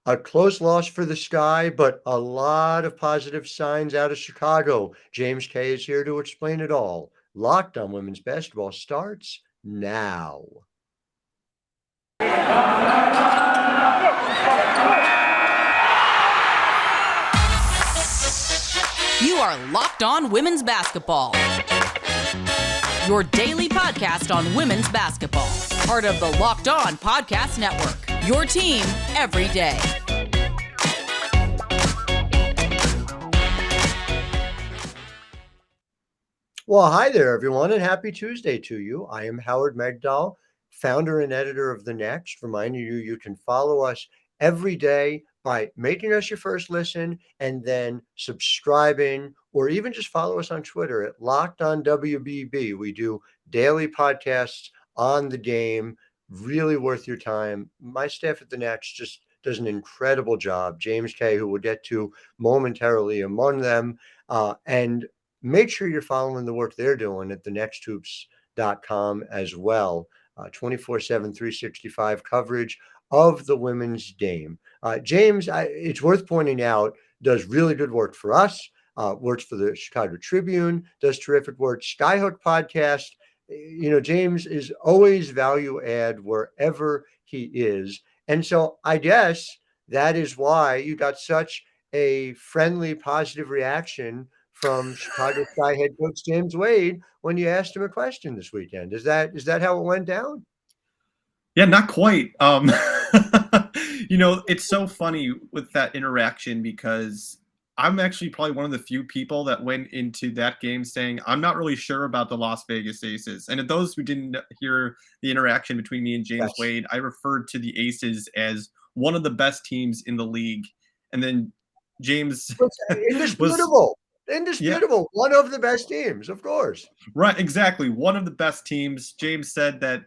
A close loss for the Sky, but a lot of positive signs out of Chicago. James K is here to explain it all. Locked on Women's Basketball starts now. You are Locked On Women's Basketball, your daily podcast on women's basketball. Part of the Locked On Podcast Network, your team every day. Well, hi there, everyone, and happy Tuesday to you. I am Howard Megdal, founder and editor of The Next, reminding you you can follow us every day by making us your first listen and then subscribing, or even just follow us on Twitter at Locked On WBB. We do daily podcasts on the game, really worth your time. My staff at The Next just does an incredible job. James K, who we'll get to momentarily, among them, and make sure you're following the work they're doing at thenexthoops.com as well. 24/7, 365 coverage of the women's game. James, it's worth pointing out, does really good work for us, works for the Chicago Tribune, does terrific work. Skyhook podcast. James is always value add wherever he is. And so I guess that is why you got such a friendly, positive reaction from Chicago Sky head coach James Wade when you asked him a question this weekend. Is that how it went down? Yeah, not quite. It's so funny with that interaction because I'm actually probably one of the few people that went into that game saying, I'm not really sure about the Las Vegas Aces. And of those who didn't hear the interaction between me and James Wade, I referred to the Aces as one of the best teams in the league. And then James indisputable. Indisputable. Yeah. One of the best teams, of course. Right, exactly. One of the best teams. James said that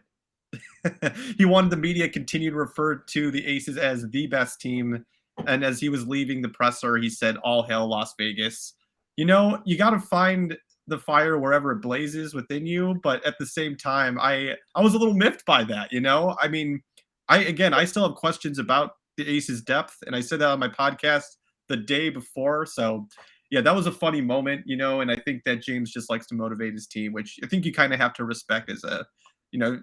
he wanted the media to continue to refer to the Aces as the best team. And as he was leaving the presser, he said, all hail Las Vegas. You got to find the fire wherever it blazes within you. But at the same time, I was a little miffed by that, I mean, I still have questions about the Aces' depth. And I said that on my podcast the day before. So yeah, that was a funny moment, and I think that James just likes to motivate his team, which I think you kind of have to respect as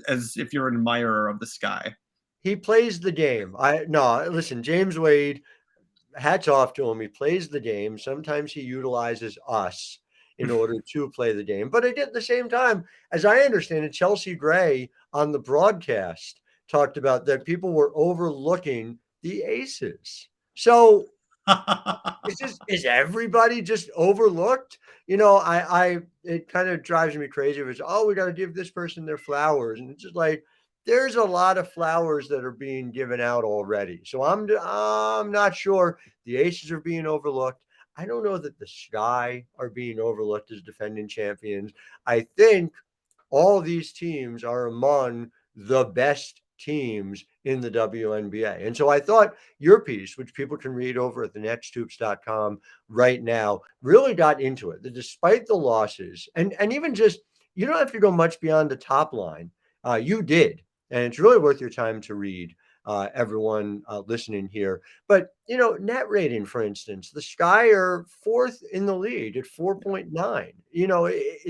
as if you're an admirer of the Sky. He plays the game. Listen, James Wade, hats off to him. He plays the game. Sometimes he utilizes us in order to play the game. But at the same time, as I understand it, Chelsea Gray on the broadcast talked about that people were overlooking the Aces. So is everybody just overlooked? It kind of drives me crazy. It's, we got to give this person their flowers. And it's just like, there's a lot of flowers that are being given out already. So I'm not sure the Aces are being overlooked. I don't know that the Sky are being overlooked as defending champions. I think all these teams are among the best teams in the WNBA. And so I thought your piece, which people can read over at thenexthoops.com right now, really got into it. That despite the losses, and even just, you don't have to go much beyond the top line. You did. And it's really worth your time to read, everyone listening here. But, net rating, for instance, the Sky are fourth in the league at 4.9.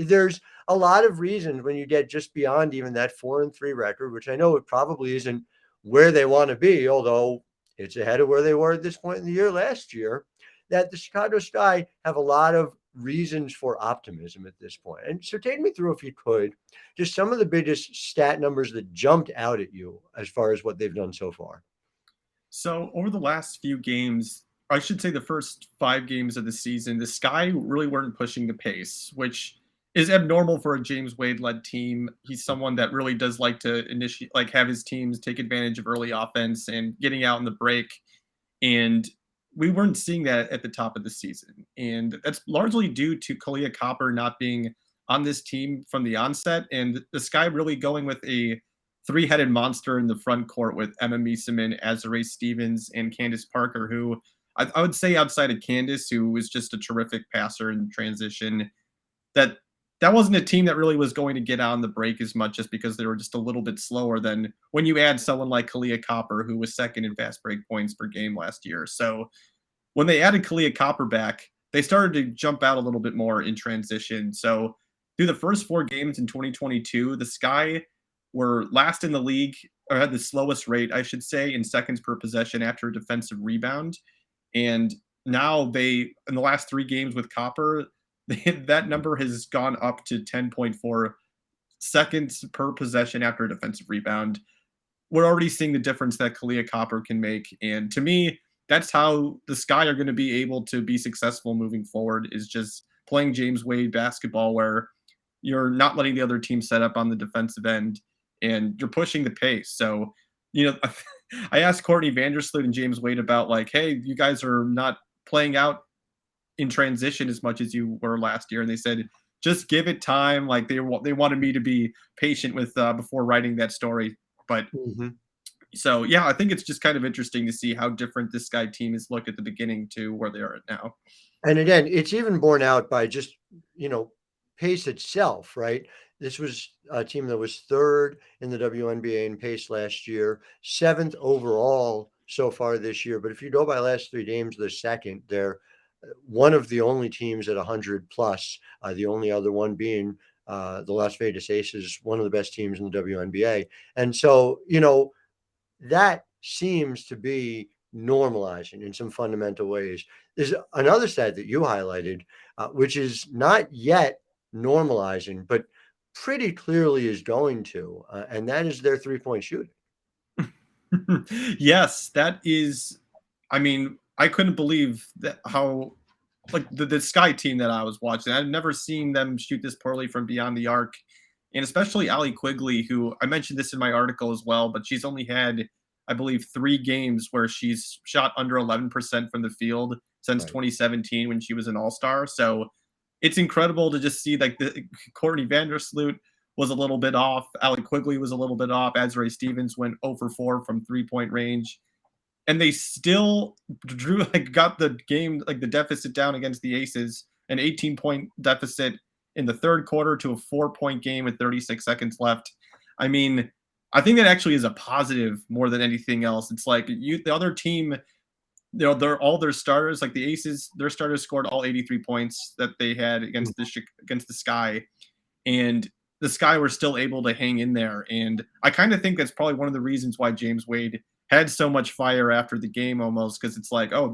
There's a lot of reasons when you get just beyond even that 4-3 record, which I know it probably isn't where they want to be, although it's ahead of where they were at this point in the year last year, that the Chicago Sky have a lot of reasons for optimism at this point. And so take me through, if you could, just some of the biggest stat numbers that jumped out at you as far as what they've done so far. So over the last few games, I should say the first 5 games of the season, the Sky really weren't pushing the pace, which is abnormal for a James Wade-led team. He's someone that really does like to have his teams take advantage of early offense and getting out in the break. And we weren't seeing that at the top of the season. And that's largely due to Kalia Copper not being on this team from the onset, and the Sky really going with a 3-headed monster in the front court with Emma Meeseman, Azurá Stevens, and Candace Parker, who I would say outside of Candace, who was just a terrific passer in transition, that that wasn't a team that really was going to get on the break as much just because they were just a little bit slower than when you add someone like Kalia Copper, who was second in fast break points per game last year. So when they added Kalia Copper back, they started to jump out a little bit more in transition. So through the first 4 games in 2022, the Sky were last in the league, or had the slowest rate, I should say, in seconds per possession after a defensive rebound. And now in the last 3 games with Copper, that number has gone up to 10.4 seconds per possession after a defensive rebound. We're already seeing the difference that Kalia Copper can make. And to me, that's how the Sky are going to be able to be successful moving forward, is just playing James Wade basketball where you're not letting the other team set up on the defensive end and you're pushing the pace. So, I asked Courtney Vandersloot and James Wade about like, hey, you guys are not playing out in transition as much as you were last year. And they said, just give it time. Like they wanted me to be patient with before writing that story. But so, yeah, I think it's just kind of interesting to see how different this Sky team has looked at the beginning to where they are at now. And again, it's even borne out by just, pace itself, right? This was a team that was third in the WNBA in pace last year, seventh overall so far this year. But if you go by last 3 games, they're second. They're one of the only teams at 100 plus, the only other one being the Las Vegas Aces, one of the best teams in the WNBA. And so, that seems to be normalizing in some fundamental ways. There's another stat that you highlighted, which is not yet normalizing, but pretty clearly is going to, and that is their 3-point shooting. Yes, that is. I mean, I couldn't believe that how like the Sky team that I was watching. I've never seen them shoot this poorly from beyond the arc, and especially Allie Quigley, who I mentioned this in my article as well, but she's only had, I believe, 3 games where she's shot under 11% from the field since 2017 when she was an All-Star. So it's incredible to just see like the Courtney Vandersloot was a little bit off. Allie Quigley was a little bit off. Azrae Stevens went 0 for 4 from 3-point range. And they still got the game, like the deficit down against the Aces, an 18-point deficit in the third quarter to a 4-point game with 36 seconds left. I mean, I think that actually is a positive more than anything else. It's like the other team, they're all their starters, like the Aces, their starters scored all 83 points that they had against the Sky, and the Sky were still able to hang in there. And I kind of think that's probably one of the reasons why James Wade had so much fire after the game, almost, because it's like, oh,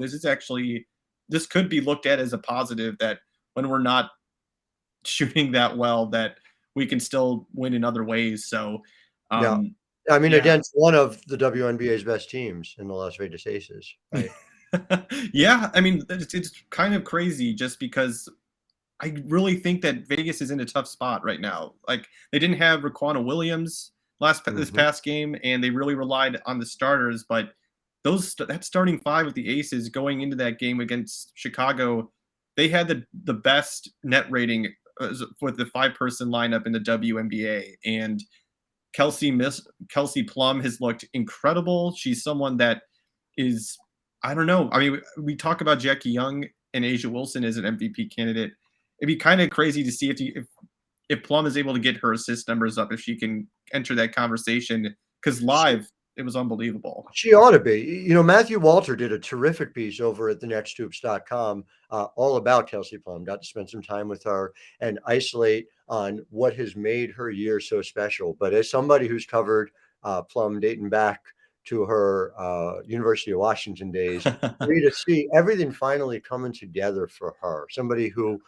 this could be looked at as a positive, that when we're not shooting that well, that we can still win in other ways. So yeah. I mean, against one of the WNBA's best teams in the Las Vegas Aces, right? Yeah, I mean, it's kind of crazy just because I really think that Vegas is in a tough spot right now. Like, they didn't have Raquana Williams this past game, and they really relied on the starters. But that starting 5 with the Aces going into that game against Chicago, they had the best net rating with the 5-person lineup in the WNBA. And Kelsey Plum has looked incredible. She's someone that is, I don't know. I mean, we talk about Jackie Young and Asia Wilson as an MVP candidate. It'd be kind of crazy to see if Plum is able to get her assist numbers up, if she can enter that conversation, because live it was unbelievable. She ought to be. Matthew Walter did a terrific piece over at thenexthoops.com all about Kelsey Plum. Got to spend some time with her and isolate on what has made her year so special. But as somebody who's covered Plum dating back to her University of Washington days, to see everything finally coming together for her, somebody who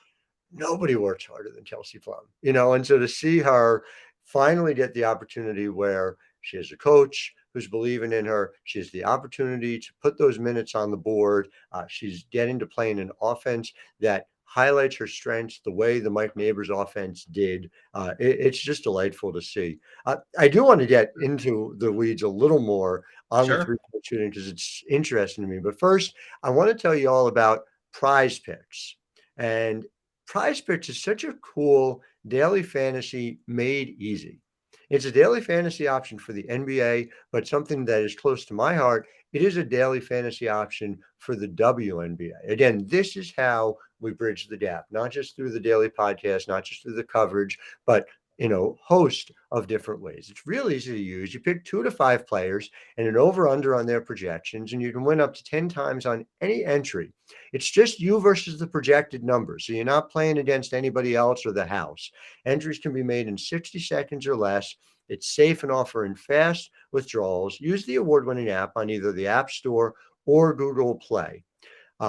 nobody works harder than Kelsey Plum, and so to see her finally get the opportunity where she has a coach who's believing in her, she has the opportunity to put those minutes on the board. She's getting to play in an offense that highlights her strengths the way the Mike Neighbors offense did. It's just delightful to see. I do want to get into the weeds a little more on the 3-point shooting because it's interesting to me. But first, I want to tell you all about Prize Picks. And Prize Picks is such a cool daily fantasy made easy. It's a daily fantasy option for the NBA, but something that is close to my heart it is a daily fantasy option for the WNBA. Again, this is how we bridge the gap, not just through the daily podcast, not just through the coverage, but host of different ways. It's really easy to use. You pick 2 to 5 players and an over under on their projections, and you can win up to 10 times on any entry. It's just you versus the projected numbers. So you're not playing against anybody else or the house. Entries can be made in 60 seconds or less. It's safe and offering fast withdrawals. Use the award-winning app on either the App Store or Google Play.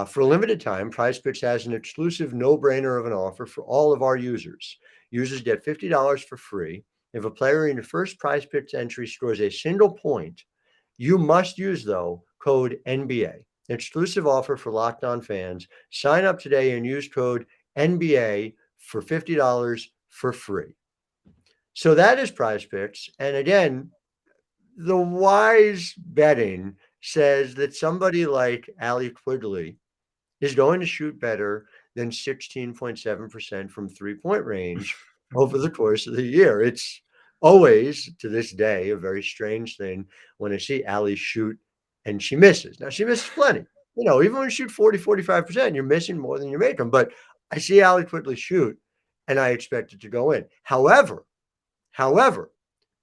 For a limited time, PrizePicks has an exclusive no-brainer of an offer for all of our users. Users get $50 for free. If a player in your first PrizePicks entry scores a single point, you must use, though, code NBA. Exclusive offer for Locked On fans. Sign up today and use code NBA for $50 for free. So that is PrizePicks. And again, the wise betting says that somebody like Allie Quigley is going to shoot better than 16.7% from three-point range over the course of the year. It's always, to this day, a very strange thing when I see Allie shoot and she misses. Now, she misses plenty. Even when you shoot 40, 45%, you're missing more than you're making. But I see Allie Quigley shoot, and I expect it to go in. However,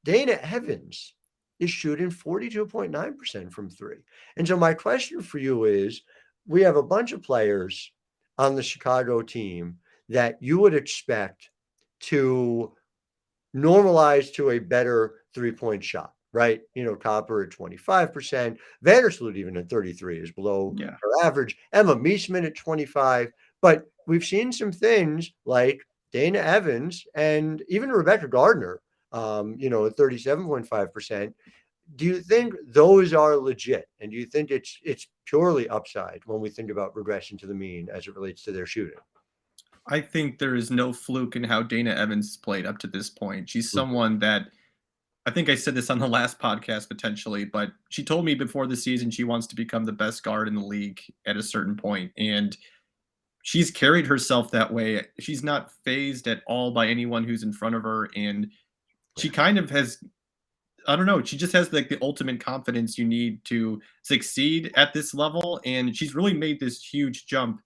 Dana Evans is shooting 42.9% from three. And so my question for you is, we have a bunch of players on the Chicago team that you would expect to normalize to a better three-point shot, right? Copper at 25%, Vandersloot even at 33 is below her average, Emma Meesman at 25. But we've seen some things like Dana Evans and even Rebecca Gardner, at 37.5%. Do you think those are legit? And do you think it's purely upside when we think about regression to the mean as it relates to their shooting? I think there is no fluke in how Dana Evans has played up to this point. She's someone that, I think I said this on the last podcast potentially, but she told me before the season she wants to become the best guard in the league at a certain point. And she's carried herself that way. She's not fazed at all by anyone who's in front of her. And she kind of has, I don't know, she just has like the ultimate confidence you need to succeed at this level. And she's really made this huge jump.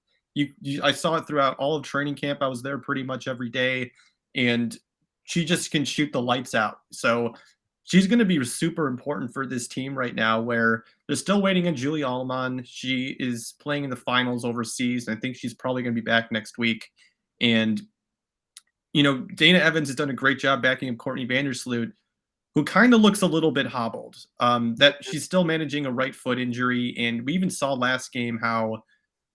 I saw it throughout all of training camp. I was there pretty much every day, and she just can shoot the lights out. So she's going to be super important for this team right now, where they're still waiting on Julie Allman. She is playing in the finals overseas, and I think she's probably going to be back next week. And, Dana Evans has done a great job backing up Courtney Vandersloot, who kind of looks a little bit hobbled, that she's still managing a right foot injury. And we even saw last game how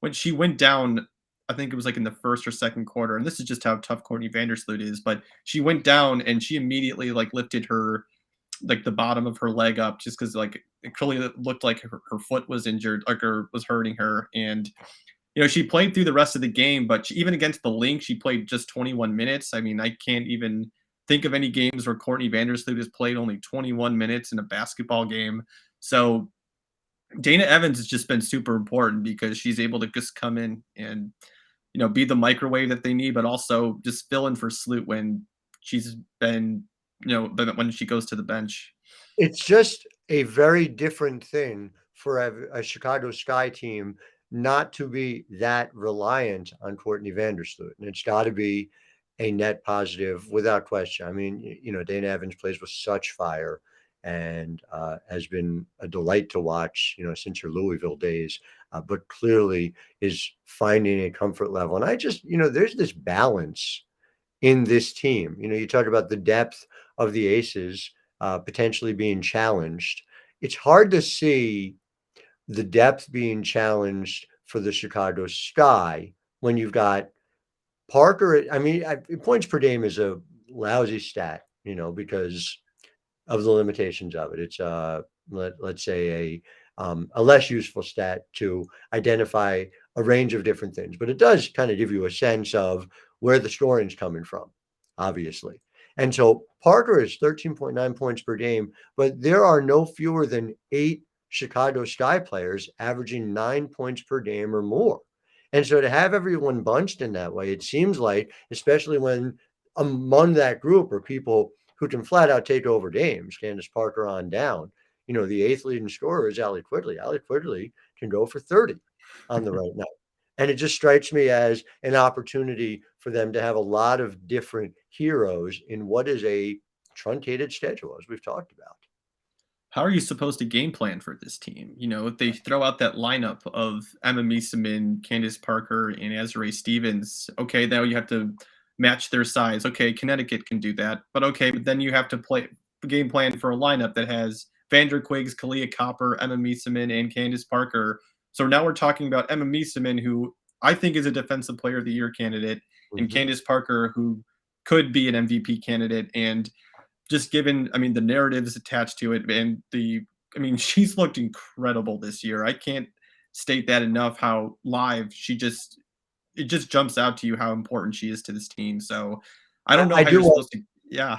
when she went down, I think it was like in the first or second quarter, and this is just how tough Courtney Vandersloot is, but she went down and she immediately lifted her, the bottom of her leg up just because it clearly looked like her foot was injured, or was hurting her. And, she played through the rest of the game, but even against the Lynx, she played just 21 minutes. I mean, I can't even think of any games where Courtney Vandersloot has played only 21 minutes in a basketball game. So Dana Evans has just been super important because she's able to just come in and, be the microwave that they need, but also just fill in for Sloot when she's been, when she goes to the bench. It's just a very different thing for a Chicago Sky team not to be that reliant on Courtney Vandersloot. And it's got to be a net positive without question. I mean, Dana Evans plays with such fire and has been a delight to watch, since her Louisville days, but clearly is finding a comfort level. And I just, there's this balance in this team. You talk about the depth of the aces potentially being challenged. It's hard to see the depth being challenged for the Chicago Sky when you've got Parker. I mean, points per game is a lousy stat, because of the limitations of it. It's let's say a less useful stat to identify a range of different things, but it does kind of give you a sense of where the scoring's coming from, obviously. And so Parker is 13.9 points per game, but there are no fewer than 8 Chicago Sky players averaging 9 points per game or more. And so to have everyone bunched in that way, it seems like, especially when among that group are people who can flat out take over games, Candace Parker on down, the eighth leading scorer is Allie Quigley. Allie Quigley can go for 30 on the right night. And it just strikes me as an opportunity for them to have a lot of different heroes in what is a truncated schedule, as we've talked about. How are you supposed to game plan for this team? If they throw out that lineup of Emma Meeseman, Candace Parker, and Azrae Stevens, okay, now you have to match their size. Okay, Connecticut can do that. But then you have to play game plan for a lineup that has Vander Quiggs, Kalia Copper, Emma Meeseman, and Candace Parker. So now we're talking about Emma Meeseman, who I think is a Defensive Player of the Year candidate, and Candace Parker, who could be an MVP candidate. And just given, the narratives attached to it, and she's looked incredible this year. I can't state that enough, how live it just jumps out to you how important she is to this team. So I don't know how you're supposed to, yeah.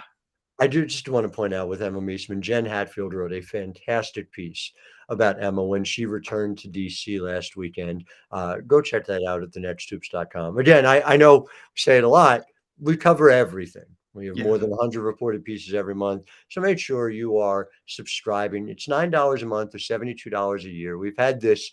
I do just want to point out with Emma Meeseman, Jen Hatfield wrote a fantastic piece about Emma when she returned to DC last weekend. Go check that out at thenexthoops.com. Again, I know we say it a lot. We cover everything. We have more than 100 reported pieces every month. So make sure you are subscribing. It's $9 a month or $72 a year. We've had this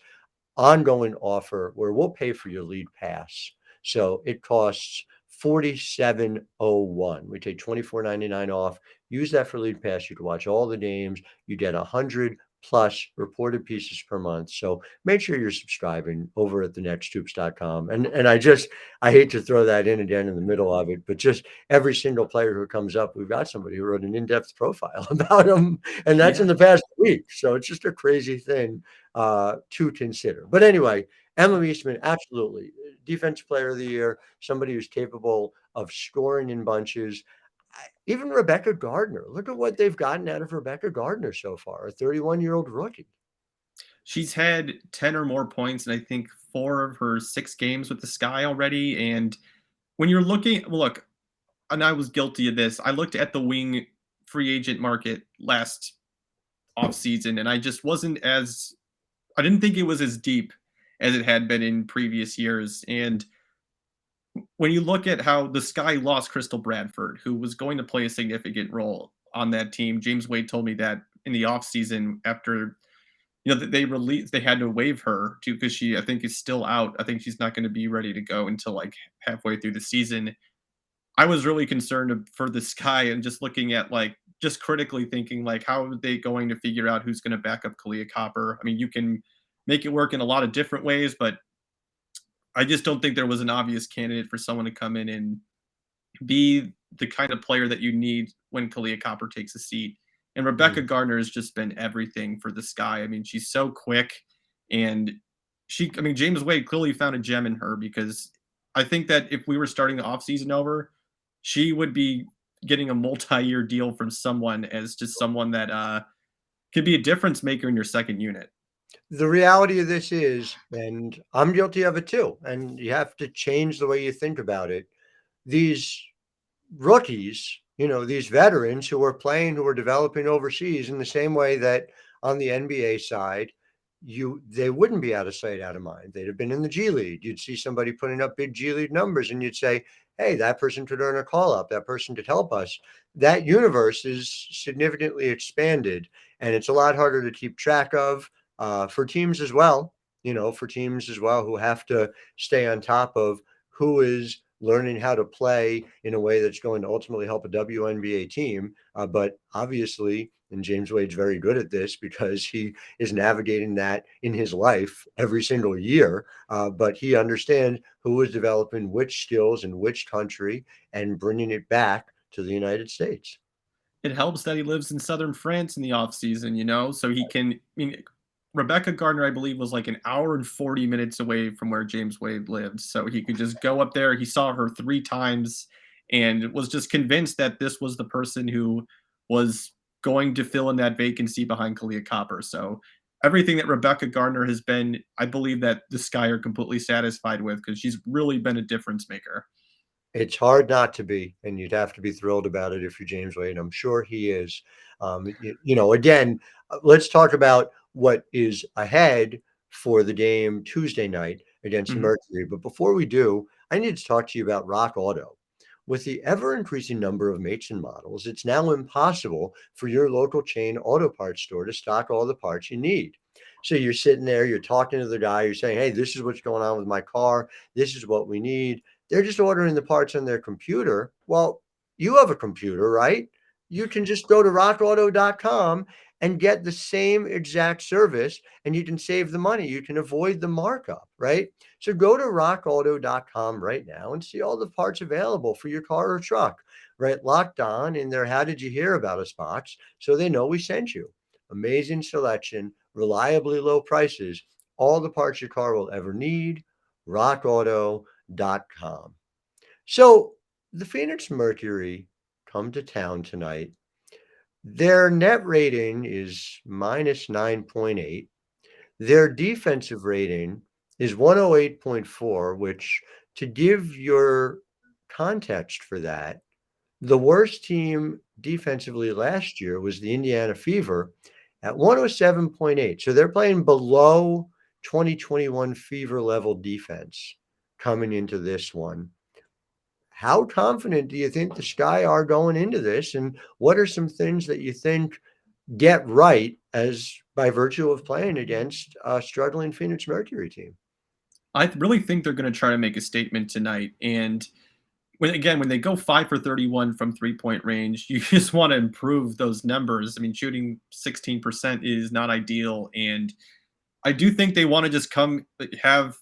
ongoing offer where we'll pay for your league pass. So it costs $47.01. We take $24.99 off. Use that for league pass. You can watch all the games. You get 100 plus reported pieces per month. So make sure you're subscribing over at thenexthoops.com. And I hate to throw that in again in the middle of it, but just every single player who comes up, we've got somebody who wrote an in-depth profile about them, and that's in the past week. So it's just a crazy thing to consider. But anyway, Emma Eastman, absolutely. Defensive Player of the Year, somebody who's capable of scoring in bunches. Even Rebecca Gardner. Look at what they've gotten out of Rebecca Gardner so far, a 31-year-old rookie. She's had 10 or more points in, I think, 4 of her 6 games with the Sky already. And when you're looking, and I was guilty of this, I looked at the wing free agent market last offseason, and I didn't think it was as deep as it had been in previous years. And when you look at how the Sky lost Crystal Bradford, who was going to play a significant role on that team, James Wade told me that in the offseason after, they had to waive her too, because she, I think, is still out. I think she's not going to be ready to go until like halfway through the season. I was really concerned for the Sky, and just looking at just critically thinking how are they going to figure out who's going to back up Kalia Copper? You can make it work in a lot of different ways, but I just don't think there was an obvious candidate for someone to come in and be the kind of player that you need when Kalia Copper takes a seat. And Rebecca Gardner has just been everything for the Sky. She's so quick, and James Wade clearly found a gem in her, because I think that if we were starting the offseason over, she would be getting a multi-year deal from someone as just someone that could be a difference maker in your second unit. The reality of this is, and I'm guilty of it too, and you have to change the way you think about it. These rookies, these veterans who are playing, who are developing overseas, in the same way that on the NBA side, they wouldn't be out of sight, out of mind. They'd have been in the G League. You'd see somebody putting up big G League numbers, and you'd say, hey, that person could earn a call up. That person could help us. That universe is significantly expanded, and it's a lot harder to keep track of. For teams as well, who have to stay on top of who is learning how to play in a way that's going to ultimately help a WNBA team. But obviously, and James Wade's very good at this because he is navigating that in his life every single year. But he understands who is developing which skills in which country and bringing it back to the United States. It helps that he lives in southern France in the offseason, so he can Rebecca Gardner, I believe, was an hour and 40 minutes away from where James Wade lived. So he could just go up there. He saw her 3 times and was just convinced that this was the person who was going to fill in that vacancy behind Kalia Copper. So everything that Rebecca Gardner has been, I believe that the Sky are completely satisfied with, because she's really been a difference maker. It's hard not to be, and you'd have to be thrilled about it if you're James Wade. I'm sure he is. Again, let's talk about what is ahead for the game Tuesday night against Mercury. But before we do, I need to talk to you about Rock Auto. With the ever-increasing number of makes and models, it's now impossible for your local chain auto parts store to stock all the parts you need. So you're sitting there, you're talking to the guy, you're saying, hey, this is what's going on with my car. This is what we need. They're just ordering the parts on their computer. Well, you have a computer, right? You can just go to rockauto.com and get the same exact service, and you can save the money. You can avoid the markup, right? So go to rockauto.com right now and see all the parts available for your car or truck, right? Locked on in their How Did You Hear About Us box, so they know we sent you. Amazing selection, reliably low prices, all the parts your car will ever need, rockauto.com. So the Phoenix Mercury come to town tonight. Their net rating is minus 9.8. Their defensive rating is 108.4, which, to give your context for that, the worst team defensively last year was the Indiana Fever at 107.8. So they're playing below 2021 Fever level defense coming into this one. How confident do you think the Sky are going into this? And what are some things that you think get right as by virtue of playing against a struggling Phoenix Mercury team? I really think they're going to try to make a statement tonight. And when they go 5 for 31 from 3-point range, you just want to improve those numbers. I mean, shooting 16% is not ideal. And I do think they want to just have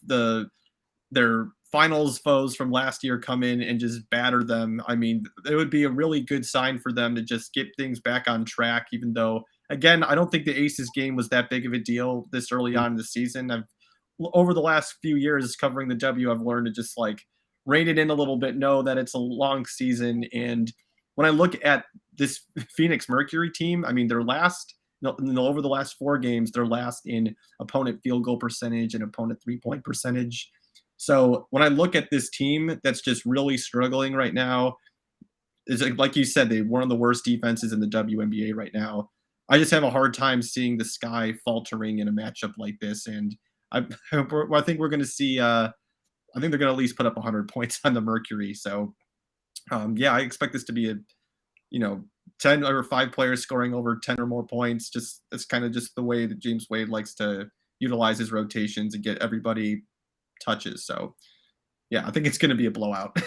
their finals foes from last year come in and just batter them. I mean, it would be a really good sign for them to just get things back on track, even though, again, I don't think the Aces game was that big of a deal this early on in the season. Over the last few years covering the W, I've learned to just like rein it in a little bit, know that it's a long season. And when I look at this Phoenix Mercury team, I mean, over the last 4 games, they're last in opponent field goal percentage and opponent 3-point percentage. So when I look at this team that's just really struggling right now, is like you said, they're one of the worst defenses in the WNBA right now. I just have a hard time seeing the Sky faltering in a matchup like this. And I think we're going to see, I think they're going to at least put up 100 points on the Mercury. So, I expect this to be 10 or 5 players scoring over 10 or more points. It's kind of just the way that James Wade likes to utilize his rotations and get everybody touches. So I think it's going to be a blowout.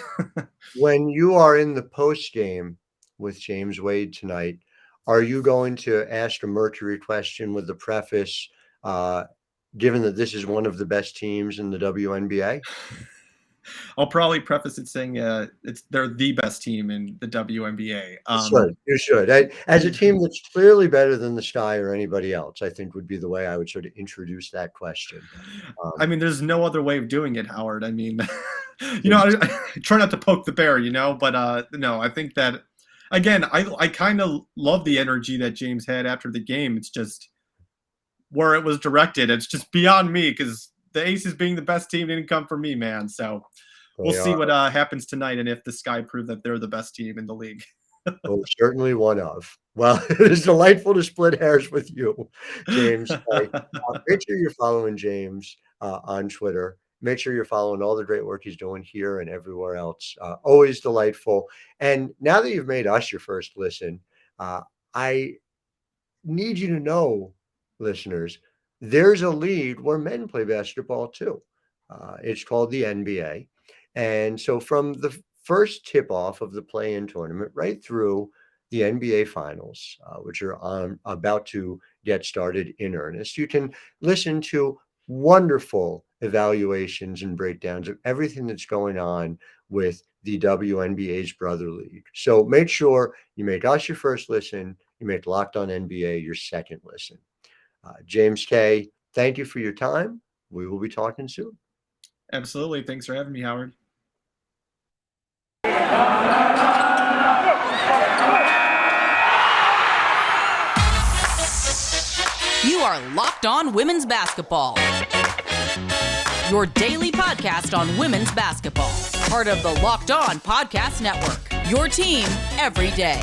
When you are in the post game with James Wade tonight, are you going to ask a Mercury question with the preface, given that this is one of the best teams in the WNBA? I'll probably preface it saying they're the best team in the WNBA. You should. As a team that's clearly better than the Sky or anybody else, I think would be the way I would sort of introduce that question. I mean, there's no other way of doing it, Howard. I mean, I try not to poke the bear, but no, I think that, again, I kind of love the energy that James had after the game. It's just where it was directed. It's just beyond me because the Aces being the best team didn't come from me, man. So we'll see what happens tonight and if the Sky prove that they're the best team in the league. Oh, certainly one of. Well, it is delightful to split hairs with you, James. Make sure you're following James on Twitter. Make sure you're following all the great work he's doing here and everywhere else. Always delightful. And now that you've made us your first listen, I need you to know, listeners, there's a league where men play basketball too. It's called the NBA. And so from the first tip-off of the play-in tournament right through the NBA Finals, which are about to get started in earnest, you can listen to wonderful evaluations and breakdowns of everything that's going on with the WNBA's brother league. So make sure you make us your first listen. You make Locked On NBA your second listen. James K., thank you for your time. We will be talking soon. Absolutely. Thanks for having me, Howard. You are Locked On Women's Basketball, your daily podcast on women's basketball. Part of the Locked On Podcast Network, your team every day.